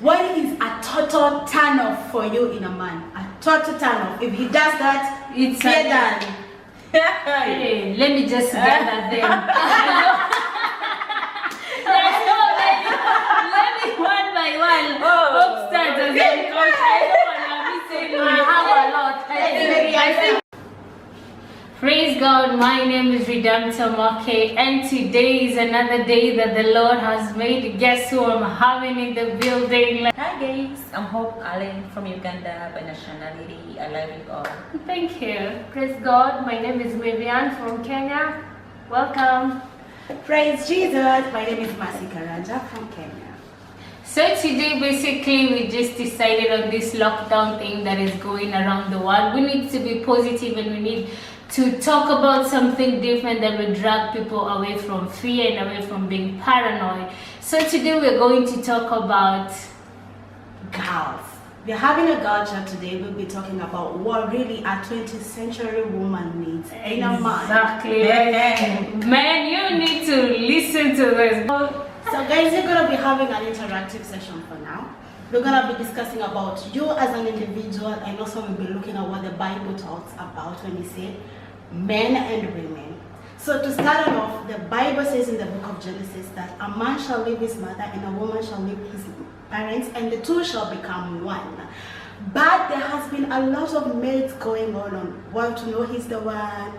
What is a total turn off for you in a man? A total turn off. If he does that, it's done. Hey, let me just gather them. Let me one by one. Upstairs as I have a lot. I think. Praise God, my name is Redemptor Make, and today is another day that the Lord has made. Guess who I'm having in the building? Hi guys, I'm Hellen from Uganda by nationality. I love you all. Thank you. Praise God, my name is Maryanne from Kenya. Welcome. Praise Jesus, my name is Karanja from Kenya. So today basically we just decided on this lockdown thing that is going around the world. We need to be positive and we need to talk about something different that will drag people away from fear and away from being paranoid. So today we're going to talk about girls. We're having a girl chat today. We'll be talking about what really a 20th century woman needs in a man. Exactly. Man, you need to listen to this. So guys, we're going to be having an interactive session for now. We're going to be discussing about you as an individual, and also we'll be looking at what the Bible talks about when we say men and women. So to start off, the Bible says in the book of Genesis that a man shall leave his mother and a woman shall leave his parents, and the two shall become one. But there has been a lot of myths going on what to know he's the one,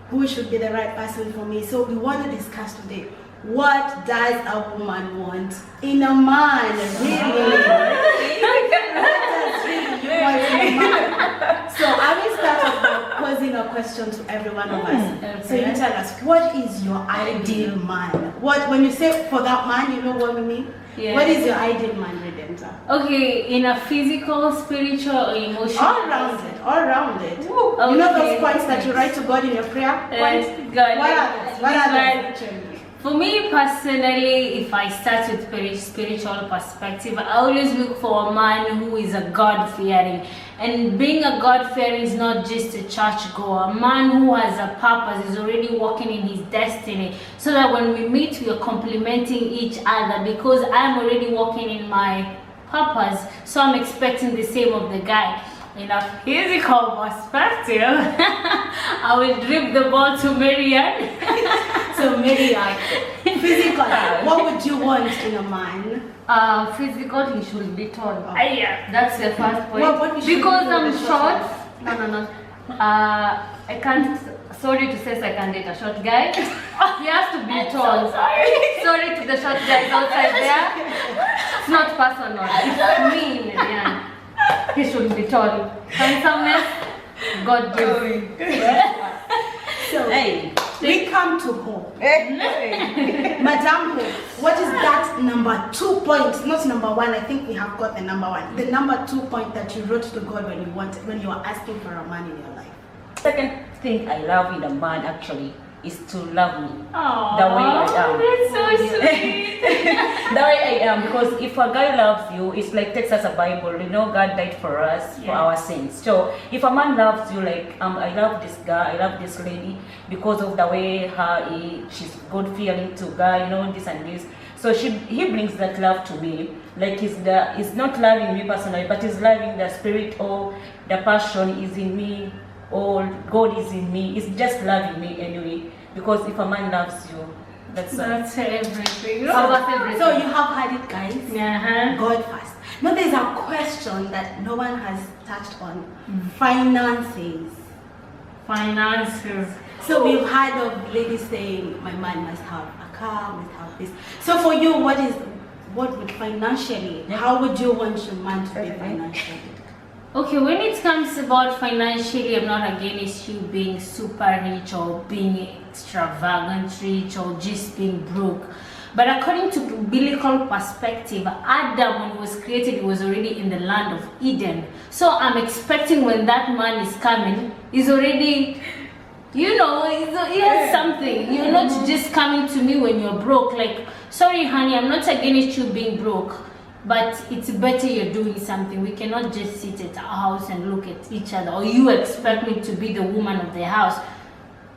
who should be the right person for me. So we want to discuss today, what does a woman want in a man? Really? What does really you want in a man? So I will start off by posing a question to every one of us. Okay. So you tell us, what is your ideal man? When you say for that man, you know what we mean? Yeah. What is your ideal man, Redemptor? Okay, in a physical, spiritual, or emotional? All rounded. Ooh, okay. You know those points that you write to God in your prayer? God. What are those? For me personally, if I start with spiritual perspective, I always look for a man who is a God-fearing. And being a God-fearing is not just a church-goer. A man who has a purpose is already walking in his destiny. So that when we meet, we are complementing each other, because I'm already walking in my purpose. So I'm expecting the same of the guy. In a physical perspective, I will drip the ball to Maryanne. So Maryanne, physical, what would you want in a man? Physical, he should be tall. Yeah, that's the first point. Because I'm short. No. I can't. Sorry to say, I can't date a short guy. He has to be tall. So sorry to the short guys outside there. It's not personal. It's me, Maryanne. He should be tall. Handsomeness, God gives. So, we come to Hope. Madam Hope, what is that number 2 point? Not number 1, I think we have got the number 1. The number 2 point that you wrote to God when you were asking for a man in your life. Second thing I love in a man actually is to love me. Aww, the way I am. That's so sweet. The way I am, because if a guy loves you, it's like takes us a Bible. You know, God died for us, for our sins. So if a man loves you, like I love this guy, I love this lady because of the way she's God fearing to God, you know, this and this. So he brings that love to me. Like he's not loving me personally, but he's loving the spirit, or the passion is in me, or God is in me. It's just loving me anyway. Because if a man loves you, that's everything. So you have had it, guys. God first. Now there's a question that no one has touched on. Finances. So we've heard of ladies saying, my man must have a car, must have this. So for you, what would financially, how would you want your man to be financially? Okay, when it comes about financially, I'm not against you being super rich or being extravagant rich or just being broke. But according to biblical perspective, Adam, when he was created, he was already in the land of Eden. So I'm expecting when that man is coming, he's already, you know, he has something. You're not just coming to me when you're broke. Like, sorry honey, I'm not against you being broke, but it's better you're doing something. We cannot just sit at our house and look at each other, or you expect me to be the woman of the house.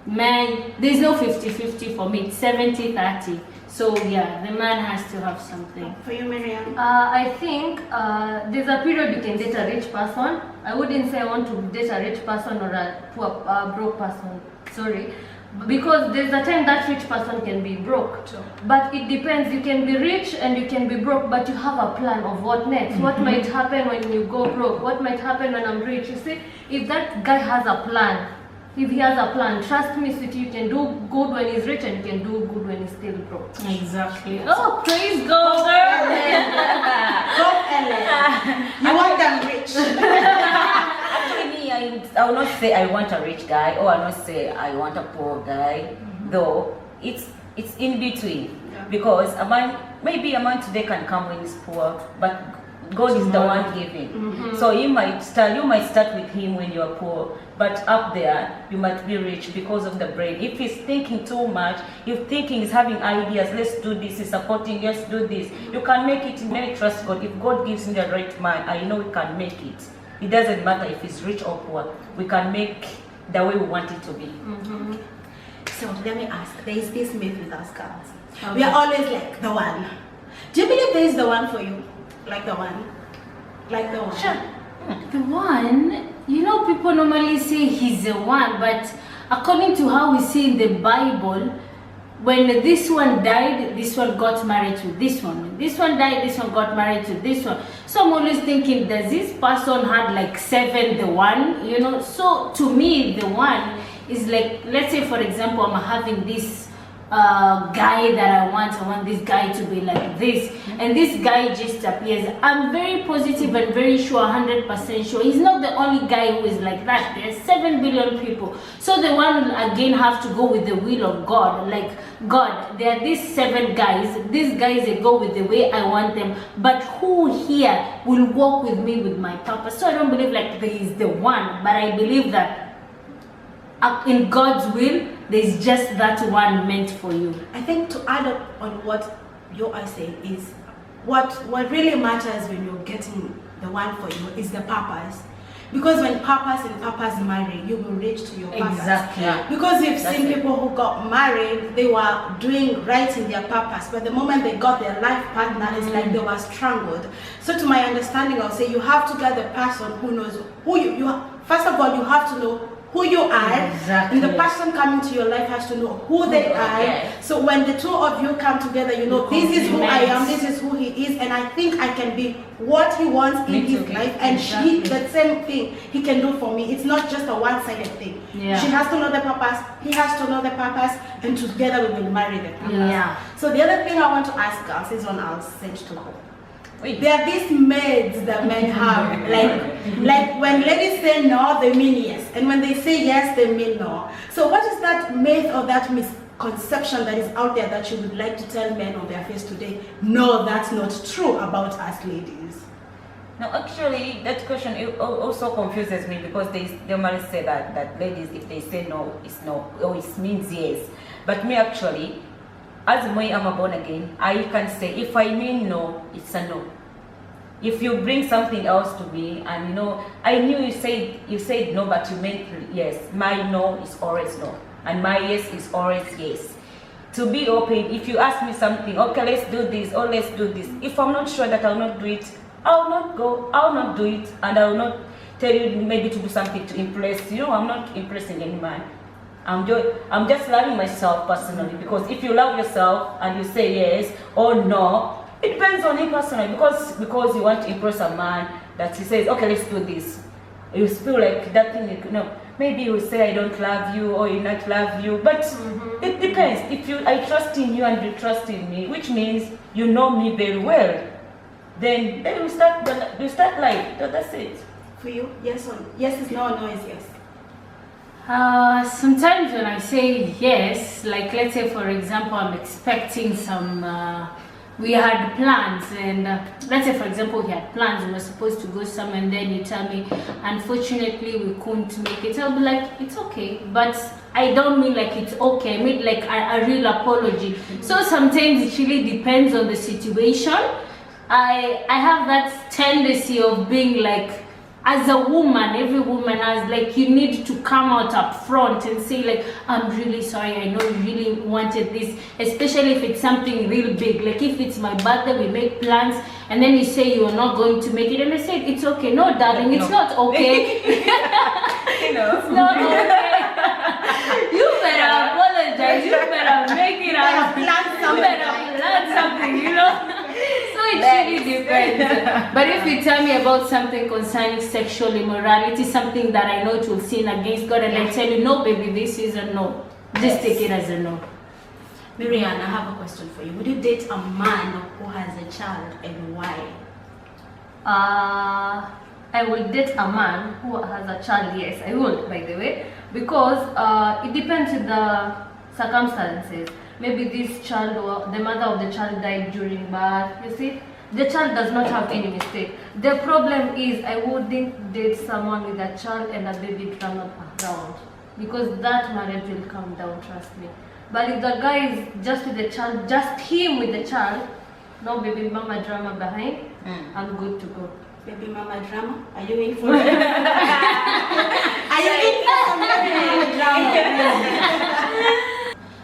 Man, there's no 50-50 for me. It's 70-30. So yeah, the man has to have something. For you, Maryanne? I think there's a period you can date a rich person. I wouldn't say I want to date a rich person or a poor, broke person. Sorry. Because there's a time that rich person can be broke. Sure. But it depends. You can be rich and you can be broke, but you have a plan of what next. What might happen when you go broke? What might happen when I'm rich? You see, if that guy has a plan, if he has a plan, trust me, sweetie, you can do good when he's rich and you can do good when he's still broke. Exactly. Oh, praise God, girl. Go, Hellen. You want them rich. Actually, me, I will not say I want a rich guy, or I will not say I want a poor guy. Though it's in between, because maybe a man today can come when he's poor, but God is the one giving. So you might start with him when you are poor, but up there you might be rich because of the brain. If he's thinking too much, if thinking is having ideas, let's do this, he's supporting, let's do this, you can make it. May trust God. If God gives me the right man, I know we can make it. It doesn't matter if he's rich or poor, we can make the way we want it to be. So let me ask, there is this myth with us girls. We are always like the one. Do you believe there is the one for you? Like the one? Like the one? Sure. The one, you know, people normally say he's the one, but according to how we see in the Bible, when this one died, this one got married to this one. When this one died, this one got married to this one. So I'm always thinking, does this person had like 7 the one? You know, so to me, the one is like, let's say for example, I'm having this guy that I want this guy to be like this, and this guy just appears. I'm very positive and very sure, 100% sure, he's not the only guy who is like that. There's 7 billion people. So the one again have to go with the will of God. Like, God, there are these 7 guys. These guys, they go with the way I want them. But who here will walk with me with my purpose? So I don't believe like there is the one, but I believe that in God's will, there's just that one meant for you. I think to add up on what you are saying is, what really matters when you're getting the one for you is the purpose. Because when purpose and purpose marry, you will reach to your purpose. Exactly. Because we've seen people who got married, they were doing right in their purpose, but the moment they got their life partner, it's like they were strangled. So to my understanding, I'll say you have to get the person who knows who you are. First of all, you have to know who you are, and the person coming to your life has to know who they are. Yes. So when the two of you come together, you know, this is who I am, this is who he is, and I think I can be what he wants in his life, and she, the same thing he can do for me. It's not just a one-sided thing. Yeah. She has to know the purpose, he has to know the purpose, and together we will marry the purpose. Yeah. So the other thing I want to ask girls is one I'll send to her. There are these maids that men have, like when ladies say no, they mean yes, and when they say yes, they mean no. So what is that myth or that misconception that is out there that you would like to tell men on their face today? No, that's not true about us ladies. No, actually, that question also confuses me, because they normally say that ladies, if they say no, it's no, or it means yes. But me actually, as me, I'm a born again, I can say if I mean no, it's a no. If you bring something else to me, and you know, I knew you said no, but you meant yes. My no is always no, and my yes is always yes. To be open, if you ask me something, okay, let's do this, or let's do this. If I'm not sure that I'll not do it, I'll not go, I'll not do it, and I will not tell you maybe to do something to impress. You know, I'm not impressing any man. I'm just loving myself personally, because if you love yourself and you say yes or no, it depends on you personally, because you want to impress a man that he says, okay, let's do this. You feel like that thing, you know, maybe you say I don't love you or you not love you, but it depends. If I trust in you and you trust in me, which means you know me very well, then we start life. That's it. For you, yes or yes is no, no is yes. Sometimes when I say yes, like let's say for example, I'm expecting some, we had plans, and let's say for example we had plans, we were supposed to go somewhere, and then you tell me, unfortunately we couldn't make it. I'll be like, it's okay, but I don't mean like it's okay, I mean like a real apology. So sometimes it really depends on the situation. I have that tendency of being like, as a woman, every woman has, like, you need to come out up front and say, like, I'm really sorry, I know you really wanted this, especially if it's something real big. Like, if it's my birthday, we make plans, and then you say you're not going to make it, and I say, it's okay. No, darling, it's not okay. It's not okay. You better apologize, you better make it up, you better plan something, you know. So it really depends. But if you tell me about something concerning sexual immorality, something that I know it will sin against God, and I tell you, no, baby, this is a no. Just take it as a no. Maryanne, I have a question for you. Would you date a man who has a child, and why? I will date a man who has a child. Yes, I would, by the way, because it depends on the circumstances. Maybe this child or the mother of the child died during birth. You see, the child does not have any mistake. The problem is I wouldn't date someone with a child and a baby drama around, because that marriage will come down, trust me. But if the guy is just with the child, just him with the child, no baby mama drama behind, I'm good to go. Baby mama drama? Are you in for it? Are you in for some baby mama drama?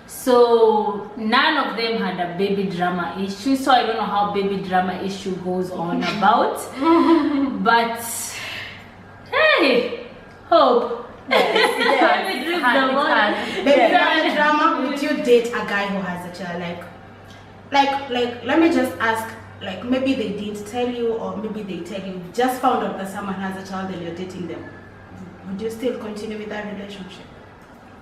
So none of them had a baby drama issue, so I don't know how baby drama issue goes on about. But hey, hope. Baby drama, would you date a guy who has a child? Like let me just ask, like, maybe they didn't tell you, or maybe they tell you, just found out that someone has a child and you're dating them. Would you still continue with that relationship?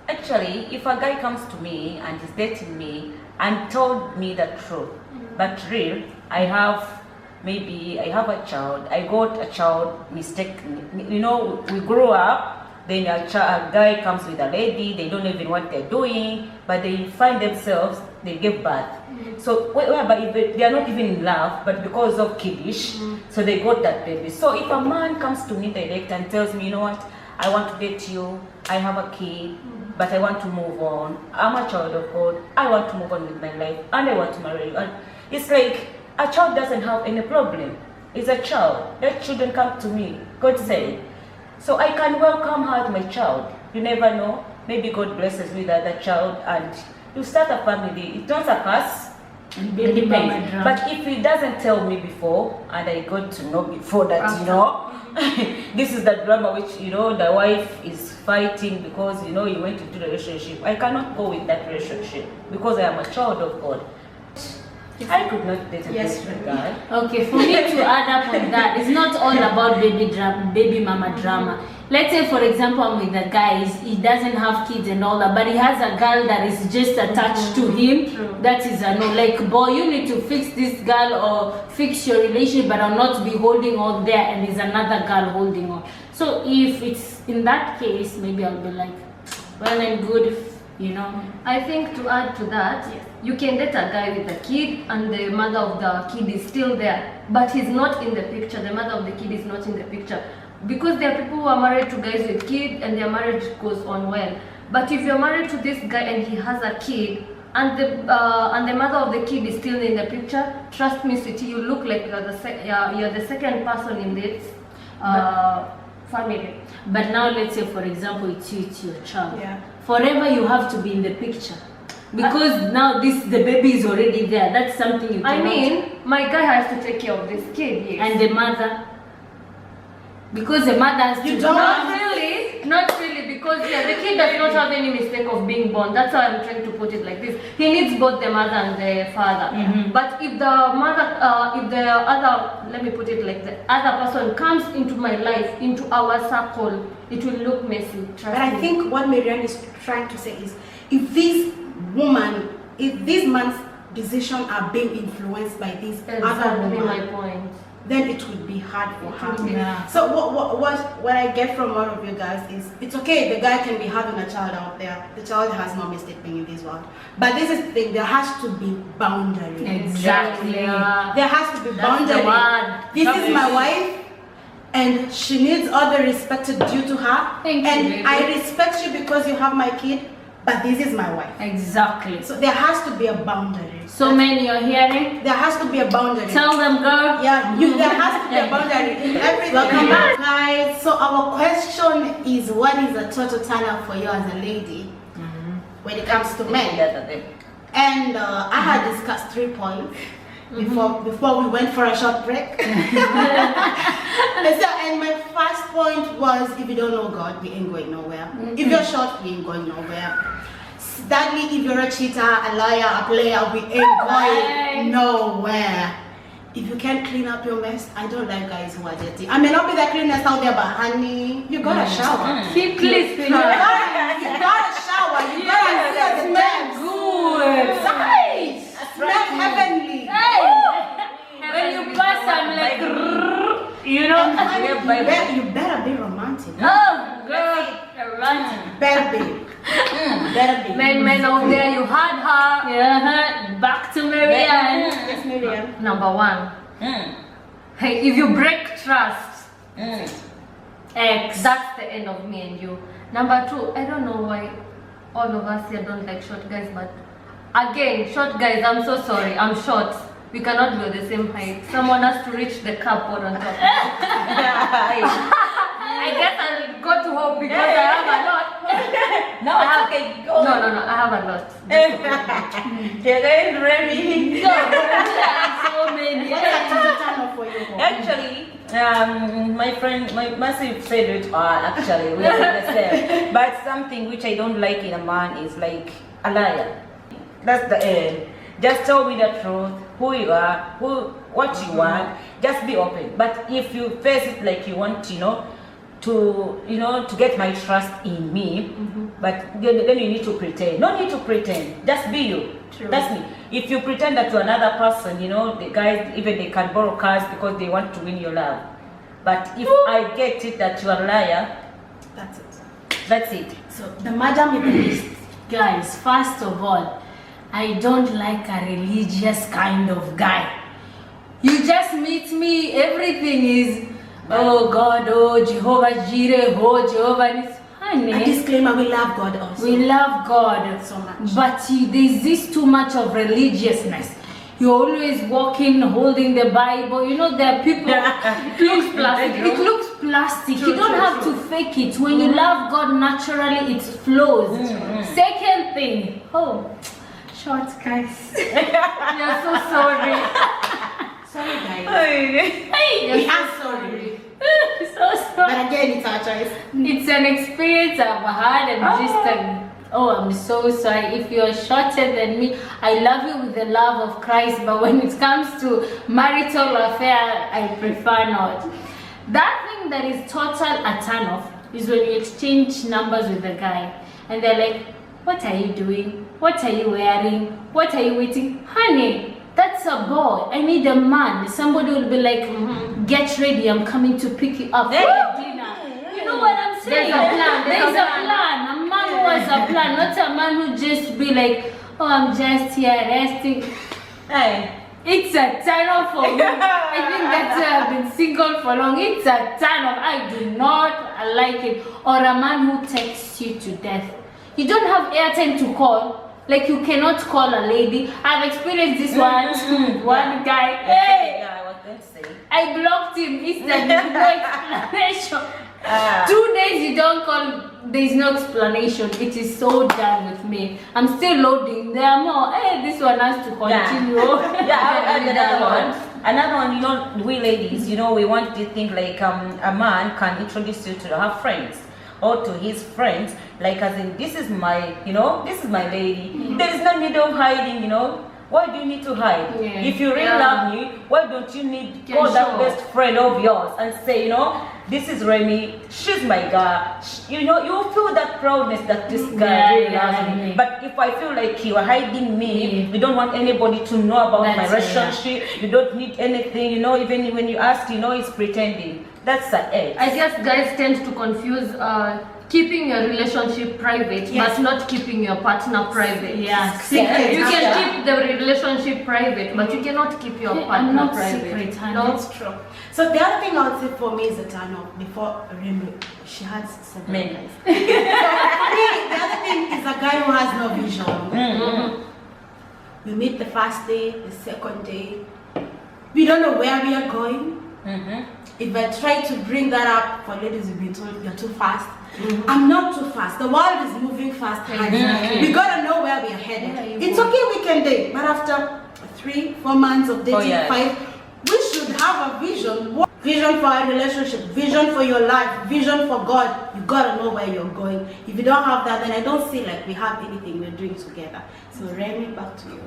Actually, if a guy comes to me and is dating me and told me the truth, but real, I have a child, I got a child mistakenly. You know, we grew up, then a guy comes with a lady, they don't even know what they're doing, but they find themselves, they give birth. So whereby they are not even in love, but because of kiddish, so they got that baby. So if a man comes to me direct and tells me, you know what, I want to date you, I have a kid, but I want to move on, I'm a child of God, I want to move on with my life, and I want to marry you. And it's like, a child doesn't have any problem. It's a child. Let children come to me, God said. So I can welcome her as my child. You never know, maybe God blesses with another child and you start a family. It's not a curse. It depends. But if he doesn't tell me before, and I got to know before that, you know, this is the drama which, you know, the wife is fighting because, you know, you went into the relationship. I cannot go with that relationship because I am a child of God. I could not date a guy. Okay, for me to add up on that, it's not all about baby mama drama. Let's say, for example, I'm with a guy, he doesn't have kids and all that, but he has a girl that is just attached to him. That is a no. Like, boy, you need to fix this girl or fix your relationship, but I'll not be holding on there and there's another girl holding on. So if it's in that case, maybe I'll be like, well and good, you know. I think to add to that, you can date a guy with a kid and the mother of the kid is still there, but he's not in the picture. The mother of the kid is not in the picture. Because there are people who are married to guys with kids and their marriage goes on well. But if you're married to this guy and he has a kid and the mother of the kid is still in the picture, trust me, sweetie, you look like you're the second person in this family. But now let's say, for example, it's you, it's your child. Yeah. Forever you have to be in the picture. Because now the baby is already there. That's something you cannot. I mean, my guy has to take care of this kid, yes. And the mother. Because the mother has to. Not really, because the kid does not have any mistake of being born. That's how I'm trying to put it like this. He needs both the mother and the father. But if the mother, let me put it like the other person comes into my life, into our circle, it will look messy. Trust me. I think what Maryanne is trying to say is, if this man's decisions are being influenced by this other woman, my point, then it would be hard for her. Yeah. So what I get from all of you guys is, it's okay, the guy can be having a child out there. The child has no mistake being in this world. But this is the thing, there has to be boundary. Exactly. Yeah. There has to be boundary. This is my wife, and she needs all the respect due to her. Thank you, baby. I respect you because you have my kid, but this is my wife. Exactly. So there has to be a boundary. So men, you're hearing? There has to be a boundary. Tell them, girl. Yeah, there has to be a boundary in everything. Welcome back, guys. So our question is, what is a total turn up for you as a lady when it comes to men? And I had discussed 3 points before we went for a short break. And my first point was, if you don't know God, we ain't going nowhere. If you're short, we ain't going nowhere. Sadly, if you're a cheater, a liar, a player, we ain't going nowhere. If you can't clean up your mess, I don't like guys who are dirty. I may not be the cleanest out there, but honey, you gotta shower. Keep clean. You gotta shower. You gotta feel the mess. Good. Nice. Smell heavenly. When you pass, I'm like, you know. You better be romantic. Oh, girl, romantic. Better be. Better be. Men out there, you had her. Yeah, back to Maryanne. Yes, Maryanne. Number 1. Hey, if you break trust, X. that's the end of me and you. Number 2, I don't know why all of us here don't like short guys, but again, short guys, I'm so sorry, I'm short. We cannot be the same height. Someone has to reach the cupboard on top. I guess I'll go to home because I have a lot. No, okay, go. No, I have a lot. You're going ready. So many. Actually, my friend, my massive said it all. Actually, we are the same. But something which I don't like in a man is like a liar. That's the end. Just tell me the truth, who you are, what you want. Just be open. But if you face it like you want, to get my trust in me, but then you need to pretend. No need to pretend. Just be you. True. That's me. If you pretend that to another person, the guys, even they can borrow cars because they want to win your love. But if I get it that you are a liar, That's it. that's it. So the madam with the list. Guys, first of all, I don't like a religious kind of guy. You just meet me, everything is, oh God, oh Jehovah Jireh, oh Jehovah Nis. A Honey, disclaimer, we love God also. we love God so much. but there's this too much of religiousness. You're always walking, holding the Bible. There are people. It looks plastic. It looks plastic. True, You don't true, have true. to fake it. When you love God naturally, it flows. Second thing, short guys. We are so sorry. Sorry, guys. Hey, We are sorry. so sorry. But again, it's our choice. It's an experience I've had and I'm so sorry. If you're shorter than me, I love you with the love of Christ, but when it comes to marital affair, I prefer not. That thing that is total a turn off is when you exchange numbers with the guy and they're like, what are you doing? What are you wearing? What are you waiting? Honey, that's a boy. I need a man. Somebody will be like, get ready, I'm coming to pick you up for dinner. You know what I'm saying? There's a plan. There's a plan. A man who has a plan, not a man who just be like, oh, I'm just here resting. Hey. It's a turn off for me. I think that's why I've been single for long. It's a turn off. I do not like it. Or a man who texts you to death. You don't have airtime to call. Like you cannot call a lady. I've experienced this one guy. Hey, Yeah, I was going to say. I blocked him. It's no explanation. 2 days you don't call, there is no explanation. It is so done with me. I'm still loading. There are more. Hey, this one has to continue. Another one, we ladies, we want to think like a man can introduce you to her friends or to his friends, like as in, this is my lady. There is no need of hiding, Why do you need to hide? Yeah. If you really love me, why don't you need Can call that show. best friend of yours and say, this is Remy, she's my guy. You feel that proudness that this guy really loves me. But if I feel like you are hiding me, you don't want anybody to know about my relationship, you don't need anything, even when you ask, he's pretending. That's the edge. I guess guys tend to confuse keeping your relationship private, Yes. but not keeping your partner private. Yeah, secret. You can keep the relationship private, but you cannot keep your I'm partner not private. secret, honey. No? That's true. So the other thing I would say for me is a turn off before Remy. She has several Men. guys. So for me, the other thing is a guy who has no vision. We meet the first day, the second day. We don't know where we are going. If I try to bring that up for ladies, you'll be told you're too fast. I'm not too fast. The world is moving fast. We gotta know where we are headed. It's okay we can date, but after 3-4 months of dating, 5, we should have a vision. Vision for a relationship, vision for your life, vision for God. You gotta know where you're going. If you don't have that, then I don't see like we have anything we're doing together. So Remy, back to you.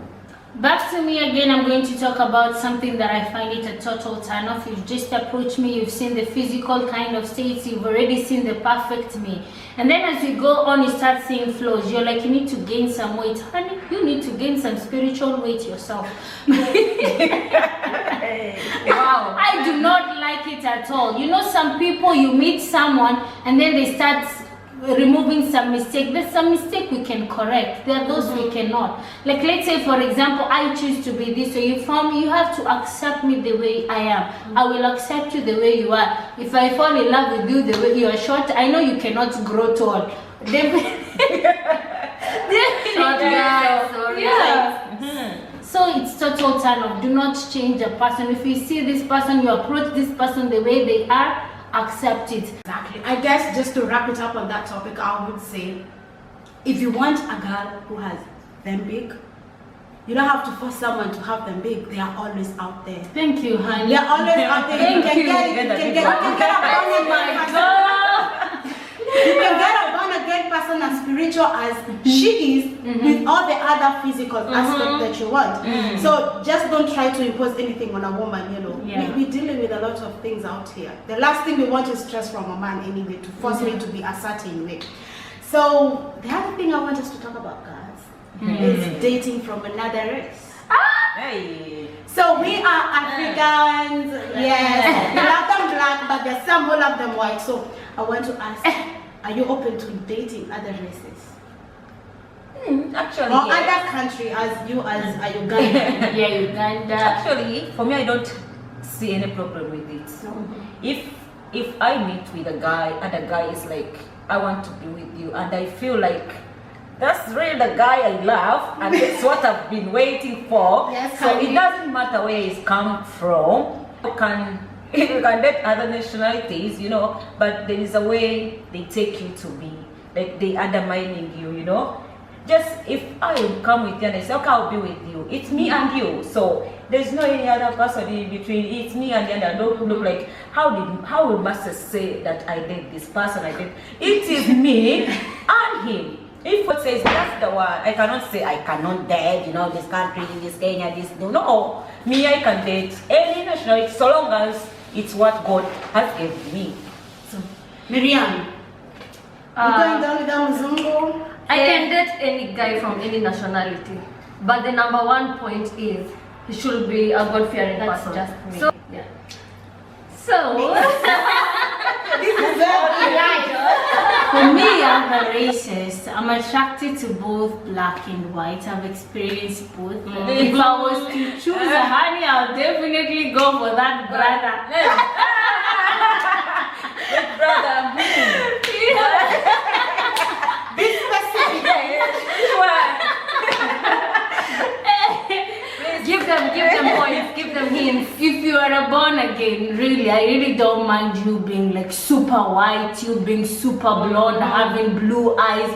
Back to me again. I'm going to talk about something that I find it a total turn off. You've just approached me, you've seen the physical kind of states, you've already seen the perfect me. And then as you go on, you start seeing flaws. You're like, you need to gain some weight. Honey, you need to gain some spiritual weight yourself. Wow. I do not like it at all. You know, some people, you meet someone and then they start removing some mistake. There's some mistake we can correct. There are those we cannot. Like, let's say for example, I choose to be this, so you found me, you have to accept me the way I am. I will accept you the way you are. If I fall in love with you the way you are short, I know you cannot grow tall. So it's total turn off. Do not change a person. If you see this person, you approach this person the way they are, accept it. Exactly. I guess just to wrap it up on that topic, I would say, if you want a girl who has them big, you don't have to force someone to have them big. They are always out there. Thank you, honey. They are always out there. You can get a born again person as spiritual as she is, with all the other physical aspects that you want. So just don't try to impose anything on a woman, you know. We're dealing with a lot of things out here. The last thing we want is stress from a man anyway, to force me to be a certain way. So the other thing I want us to talk about, guys, is dating from another race. Hey. So we are Africans, yes. We love them black, but there's some who love them white. So I want to ask, are you open to dating other races? Actually, or yes. other country as you as a Ugandan? Yeah, Uganda. Actually, for me, I don't see any problem with it. If I meet with a guy and a guy is like, I want to be with you, and I feel like that's really the guy I love, and that's what I've been waiting for. Yes, so it doesn't matter where he's come from. You can date other nationalities, you know, but there is a way they take you to be, like they undermining you, you know. Just if I come with you and I say, okay, I'll be with you, it's me and you. So there's no any other person in between. It's me and you, and I don't look like how must I say that I did this person? I did. It is me and him. If it says that's the one, I cannot say I cannot date, you know, this country, this Kenya, this. No, me, I can date any nationality so long as it's what God has given me. So, Maryanne, you going down with Mzungu? I can date any guy from any nationality, but the number one point is he should be a God-fearing person. Just me. So, yeah. So, This is very right. For me, I'm a racist. I'm attracted to both black and white. I've experienced both. If I was to choose a honey, I'll definitely go for that brother. Brother, Be specific. Give them points, give them hints. If you are a born again, really, I really don't mind you being like super white, you being super blonde, having blue eyes,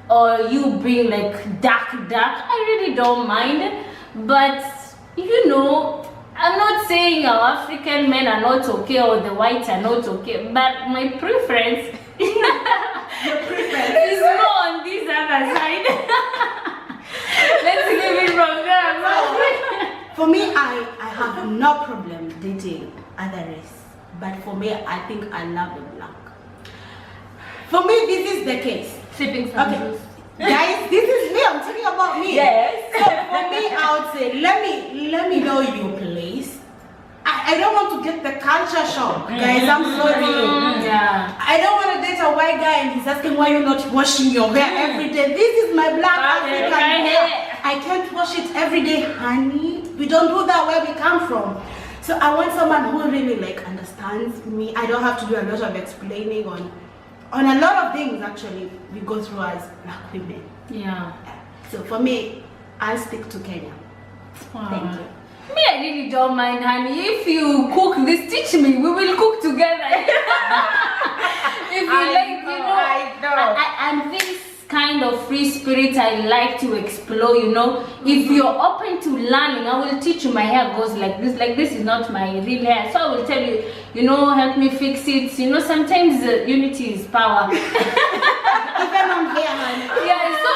or you being like dark. I really don't mind. But you know, I'm not saying our African men are not okay or the whites are not okay, but my preference is more on this other side. Let's leave it from there. For me, I have no problem dating other race, but for me, I think I love the black. For me, this is the case. sipping some Okay, juice. guys, this is me. I'm talking about me. Yes. So for me, I would say, let me know your place. I don't want to get the culture shock, guys. I'm sorry. Yeah. I don't want to date a white guy and he's asking why you're not washing your hair every day. This is my black African hair. I can't wash it every day, honey. We don't do that where we come from. So I want someone who really like understands me. I don't have to do a lot of explaining on a lot of things actually we go through as black women. Yeah. So for me, I'll stick to Kenya. Wow. Thank you. Me, I really don't mind, honey. If you cook this, teach me. We will cook together. If you I'm this kind of free spirit. I like to explore, If you're open to learning, I will teach you. My hair goes like this. Like this is not my real hair. So I will tell you, help me fix it. Sometimes unity is power. Even on hair, honey. Yeah, so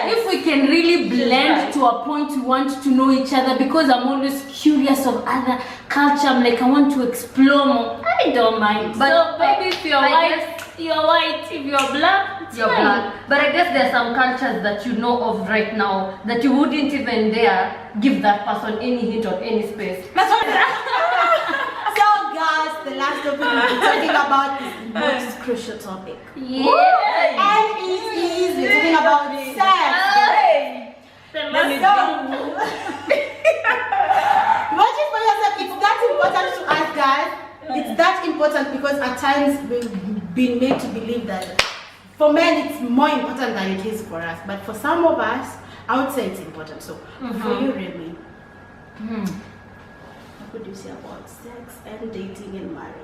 if we can really blend to a point we want to know each other, because I'm always curious of other culture. I'm like, I want to explore more. I don't mind. But so baby, if you're white, you're white. If you're black, you're black. But I guess there are some cultures that you know of right now that you wouldn't even dare give that person any hint or any space. That's what. So guys, the last topic we'll be talking about is the most crucial topic. Yeah. And it is we're talking about sex. Watch it for yourself. It's that important to us, guys. It's that important because at times we've been made to believe that for men it's more important than it is for us. But for some of us, I would say it's important. So for you, Remy, what would you say about sex and dating and marriage?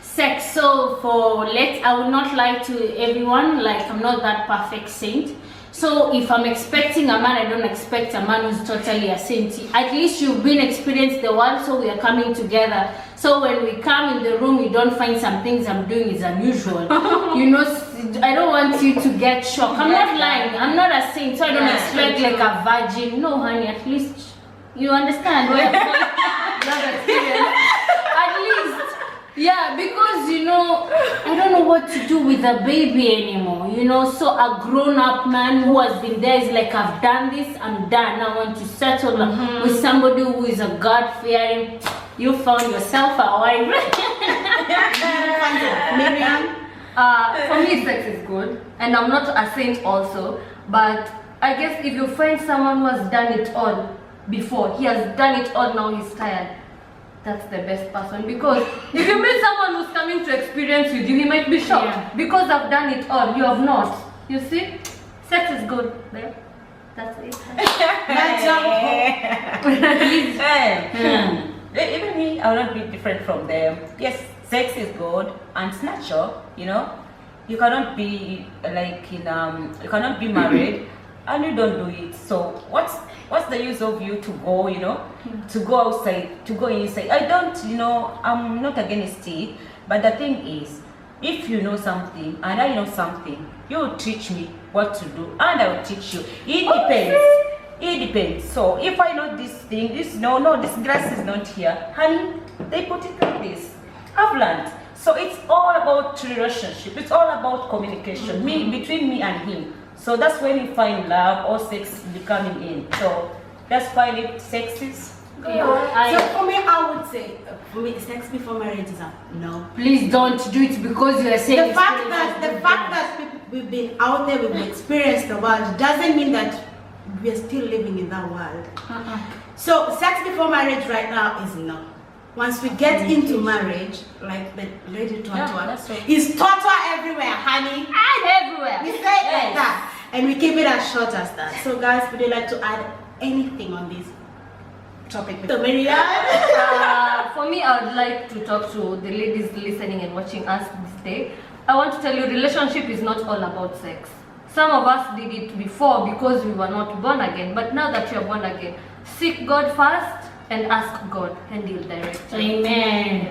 Sex. So I would not lie to everyone. Like, I'm not that perfect saint. So if I'm expecting a man, I don't expect a man who's totally a saint. At least you've been experienced the world, so we are coming together. So when we come in the room, you don't find some things I'm doing is unusual. I don't want you to get shocked. I'm not lying. I'm not a saint, so I don't expect like a virgin. No, honey, at least you understand where I'm going. At least. Yeah, because I don't know what to do with a baby anymore. So a grown-up man who has been there is like, I've done this, I'm done. I want to settle with somebody who is a God-fearing. You found yourself a wife. Maryanne? For me, sex is good, and I'm not a saint also. But I guess if you find someone who has done it all before, he has done it all, now he's tired. That's the best person, because if you meet someone who's coming to experience with you, he might be shocked because I've done it all. You have not. You see, sex is good, babe. That's it. Even me, I will not be different from them. Yes, sex is good and it's natural. You cannot be you cannot be married and you don't do it. So what's the use of you to go, to go outside, to go inside? I don't, I'm not against it, but the thing is, if you know something and I know something, you will teach me what to do and I will teach you. It depends. It depends. So if I know this thing, this grass is not here, honey, they put it like this. I've learned. So it's all about relationship. It's all about communication, between me and him. So that's when you find love or sex becoming in. So that's why sex is good. So for me, I would say, sex before marriage is a no. Please don't do it because you are saying the fact that we've been out there, we've experienced the world, doesn't mean that we're still living in that world. So sex before marriage right now is no. Once we get into marriage, like the lady Twatwa, is Twatwa everywhere, honey. And everywhere. We say it like that. And we keep it as short as that. So guys, would you like to add anything on this topic? So Maryanne? For me, I would like to talk to the ladies listening and watching us this day. I want to tell you, relationship is not all about sex. Some of us did it before because we were not born again. But now that you are born again, seek God first and ask God, and He'll direct you. Amen.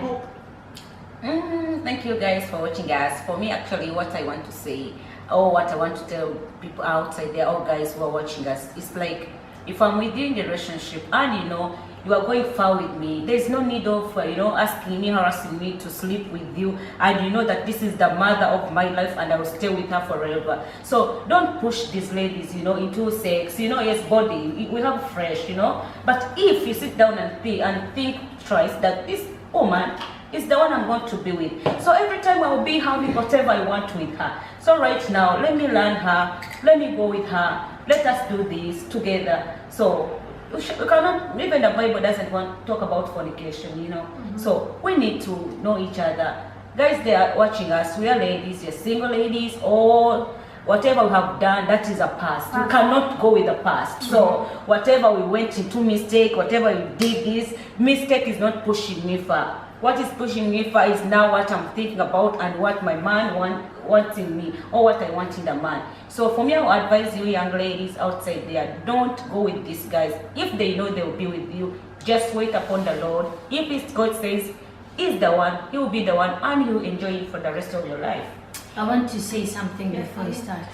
Thank you guys for watching us. For me, actually, what I want to say, or what I want to tell people outside there, all guys who are watching us, is like, if I'm within the relationship and you are going far with me, there's no need of asking me, harassing me to sleep with you, and you know that this is the mother of my life and I will stay with her forever. So don't push these ladies into sex. Yes, body we have fresh, but if you sit down and think twice that this woman is the one I'm going to be with, so every time I will be having whatever I want with her. So right now, let me learn her, let me go with her, let us do this together. So we cannot, even the Bible doesn't want to talk about fornication, So we need to know each other. Guys, they are watching us. We are ladies, you're single ladies, or whatever we have done, that is a past. We cannot go with the past. So whatever we went into mistake, whatever we did, this mistake is not pushing me far. What is pushing me far is now what I'm thinking about and what my man wants in me, or what I want in a man. So for me, I would advise you young ladies outside there, don't go with these guys. If they know they will be with you, just wait upon the Lord. If it's God says he's the one, he will be the one, and you enjoy it for the rest of your life. I want to say something before you start.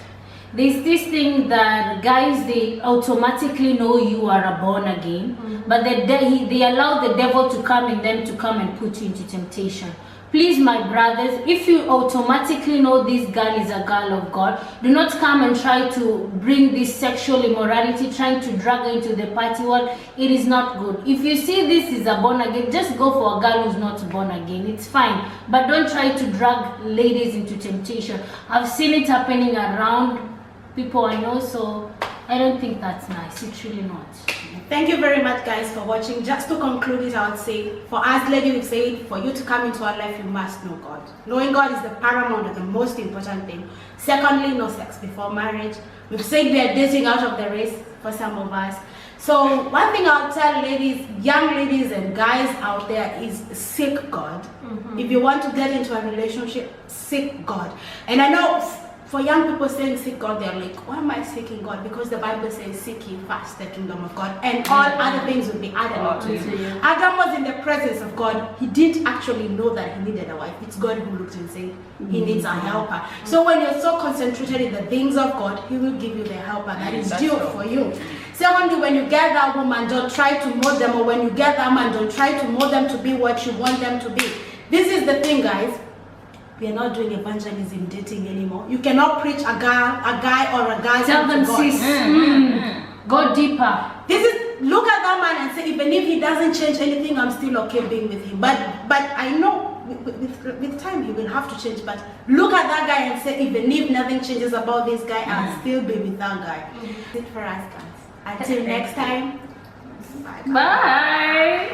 There's this thing that guys, they automatically know you are a born again, but they allow the devil to come in them to come and put you into temptation. Please, my brothers, if you automatically know this girl is a girl of God, do not come and try to bring this sexual immorality, trying to drag her into the party world. It is not good. If you see this is a born again, just go for a girl who's not born again. It's fine. But don't try to drag ladies into temptation. I've seen it happening around people I know, so I don't think that's nice. It's really not. Thank you very much, guys, for watching. Just to conclude it, I would say, for us ladies, we say, for you to come into our life, you must know God. Knowing God is the paramount and the most important thing. Secondly, no sex before marriage. We've said we are dating out of the race for some of us. So one thing I'll tell ladies, young ladies and guys out there is seek God. If you want to get into a relationship, seek God. And I know for young people saying seek God, they're like, why am I seeking God? Because the Bible says seek ye first the kingdom of God, and all other things will be added unto you. Adam was in the presence of God. He didn't actually know that he needed a wife. It's God who looked and said he needs a helper. So when you're so concentrated in the things of God, he will give you the helper that is due for you. Secondly, when you get that woman, don't try to mold them, or when you get that man, don't try to mold them to be what you want them to be. This is the thing, guys. We are not doing evangelism dating anymore. You cannot preach a guy or a girl. Tell them, sis, go deeper. Look at that man and say, even if he doesn't change anything, I'm still okay being with him. But I know with time he will have to change. But look at that guy and say, even if nothing changes about this guy, I'll still be with that guy. That's it for us, guys. Until next time. Bye.